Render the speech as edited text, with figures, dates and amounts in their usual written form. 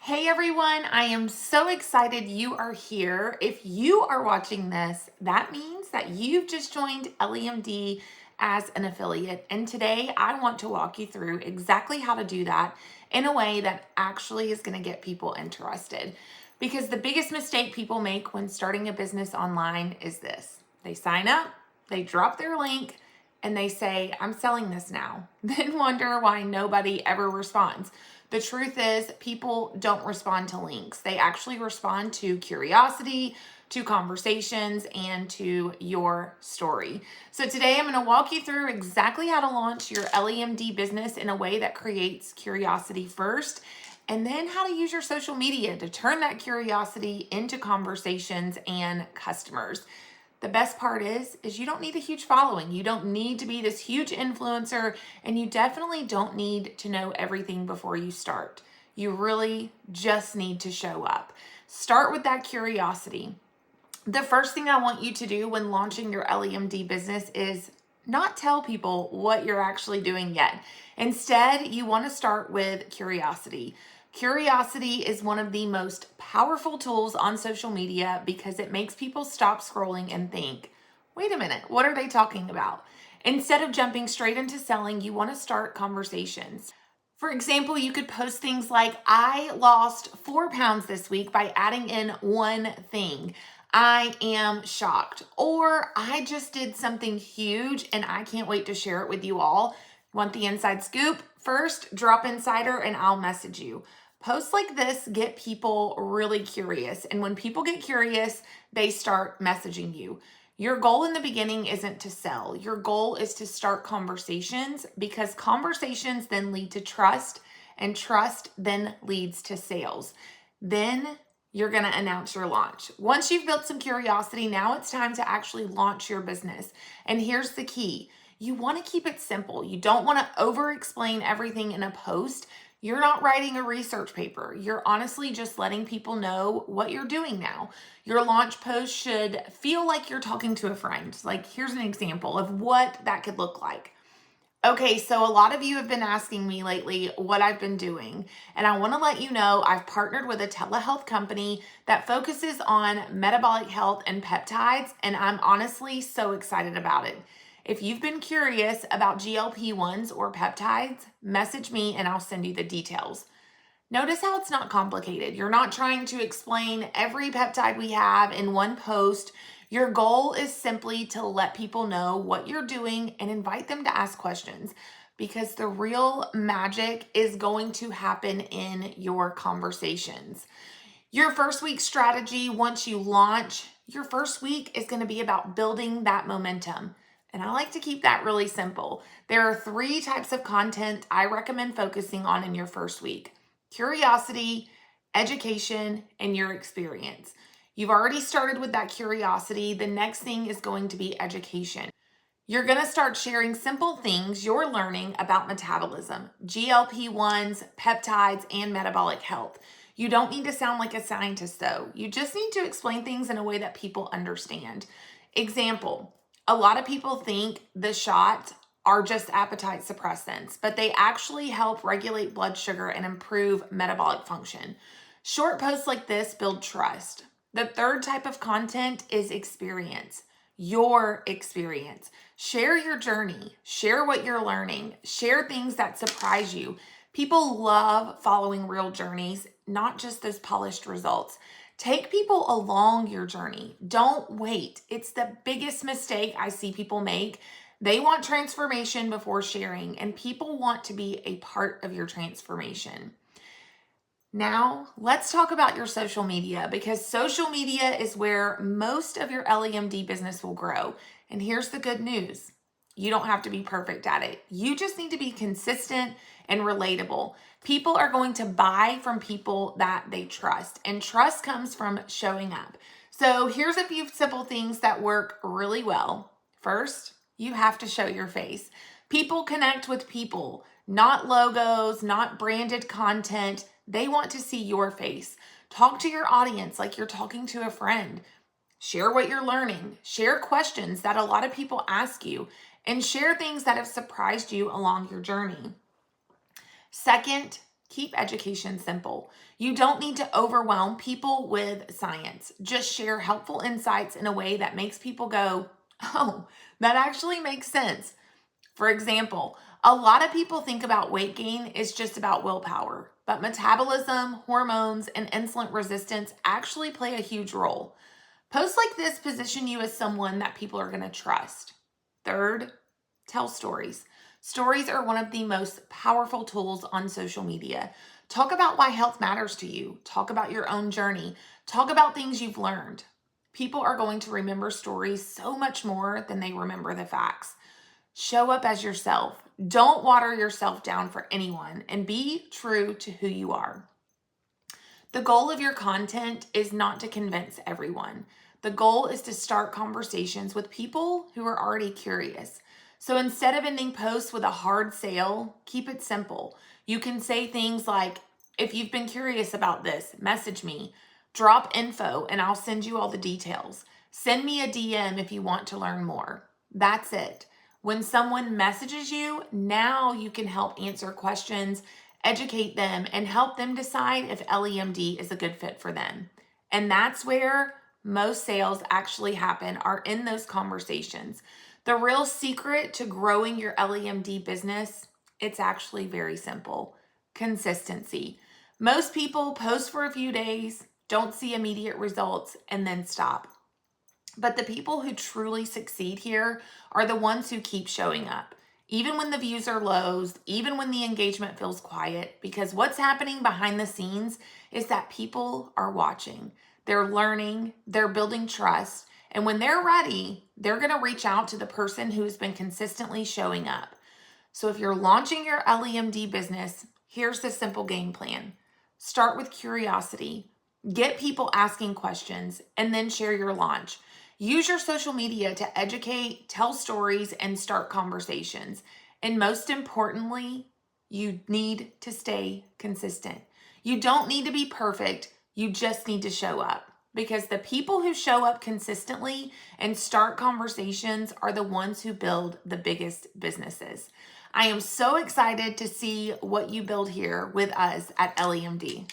Hey everyone, I am so excited you are here. If you are watching this, that means that you've just joined LEMD as an affiliate. And today I want to walk you through exactly how to do that in a way that actually is going to get people interested. Because the biggest mistake people make when starting a business online is this: they sign up, they drop their link, and they say, I'm selling this now, then wonder why nobody ever responds. The truth is, people don't respond to links. They actually respond to curiosity, to conversations, and to your story. So today I'm going to walk you through exactly how to launch your LEMD business in a way that creates curiosity first, and then how to use your social media to turn that curiosity into conversations and customers. The best part is you don't need a huge following. You don't need to be this huge influencer, and you definitely don't need to know everything before you start. You really just need to show up. Start with that curiosity. The first thing I want you to do when launching your LEMD business is not tell people what you're actually doing yet. Instead, you want to start with curiosity. Curiosity is one of the most powerful tools on social media because it makes people stop scrolling and think, wait a minute, what are they talking about? Instead of jumping straight into selling, you want to start conversations. For example, you could post things like, I lost 4 pounds this week by adding in one thing. I am shocked. Or I just did something huge and I can't wait to share it with you all. Want the inside scoop? First, drop insider and I'll message you. Posts like this get people really curious. And when people get curious, they start messaging you. Your goal in the beginning isn't to sell. Your goal is to start conversations, because conversations then lead to trust, and trust then leads to sales. Then you're going to announce your launch. Once you've built some curiosity, now it's time to actually launch your business. And here's the key. You want to keep it simple. You don't want to over-explain everything in a post. You're not writing a research paper. You're honestly just letting people know what you're doing now. Your launch post should feel like you're talking to a friend. Like, here's an example of what that could look like. Okay, so a lot of you have been asking me lately what I've been doing, and I want to let you know I've partnered with a telehealth company that focuses on metabolic health and peptides, and I'm honestly so excited about it. If you've been curious about GLP-1s or peptides, message me and I'll send you the details. Notice how it's not complicated. You're not trying to explain every peptide we have in one post. Your goal is simply to let people know what you're doing and invite them to ask questions, because the real magic is going to happen in your conversations. Your first week strategy, once you launch, your first week is going to be about building that momentum. And I like to keep that really simple. There are 3 types of content I recommend focusing on in your first week: curiosity, education, and your experience. You've already started with that curiosity. The next thing is going to be education. You're going to start sharing simple things you're learning about metabolism, GLP-1s, peptides, and metabolic health. You don't need to sound like a scientist though. You just need to explain things in a way that people understand. Example, a lot of people think the shots are just appetite suppressants, but they actually help regulate blood sugar and improve metabolic function. Short posts like this build trust. The third type of content is experience. Your experience. Share your journey. Share what you're learning. Share things that surprise you. People love following real journeys, not just those polished results. Take people along your journey. Don't wait. It's the biggest mistake I see people make. They want transformation before sharing, and people want to be a part of your transformation. Now, let's talk about your social media, because social media is where most of your LEMD business will grow. And here's the good news. You don't have to be perfect at it. You just need to be consistent and relatable. People are going to buy from people that they trust, and trust comes from showing up. So here's a few simple things that work really well. First, you have to show your face. People connect with people, not logos, not branded content. They want to see your face. Talk to your audience like you're talking to a friend. Share what you're learning. Share questions that a lot of people ask you, and share things that have surprised you along your journey. Second, Keep education simple. You don't need to overwhelm people with science. Just share helpful insights in a way that makes people go, oh, that actually makes sense. For example, a lot of people think about weight gain is just about willpower, but metabolism, hormones, and insulin resistance actually play a huge role. Posts like this position you as someone that people are going to trust. Third, tell stories. Stories are one of the most powerful tools on social media. Talk about why health matters to you. Talk about your own journey. Talk about things you've learned. People are going to remember stories so much more than they remember the facts. Show up as yourself. Don't water yourself down for anyone and be true to who you are. The goal of your content is not to convince everyone. The goal is to start conversations with people who are already curious. So instead of ending posts with a hard sale, keep it simple. You can say things like, if you've been curious about this, message me. Drop info and I'll send you all the details. Send me a DM if you want to learn more. That's it. When someone messages you, now you can help answer questions, educate them, and help them decide if LEMD is a good fit for them. And that's where most sales actually happen, are in those conversations. The real secret to growing your LEMD business, it's actually very simple. Consistency. Most people post for a few days, don't see immediate results, and then stop. But the people who truly succeed here are the ones who keep showing up, even when the views are low, even when the engagement feels quiet, because what's happening behind the scenes is that people are watching, they're learning, they're building trust, and when they're ready, they're going to reach out to the person who's been consistently showing up. So if you're launching your LEMD business, here's the simple game plan. Start with curiosity, get people asking questions, and then share your launch. Use your social media to educate, tell stories, and start conversations. And most importantly, you need to stay consistent. You don't need to be perfect. You just need to show up, because the people who show up consistently and start conversations are the ones who build the biggest businesses. I am so excited to see what you build here with us at LEMD.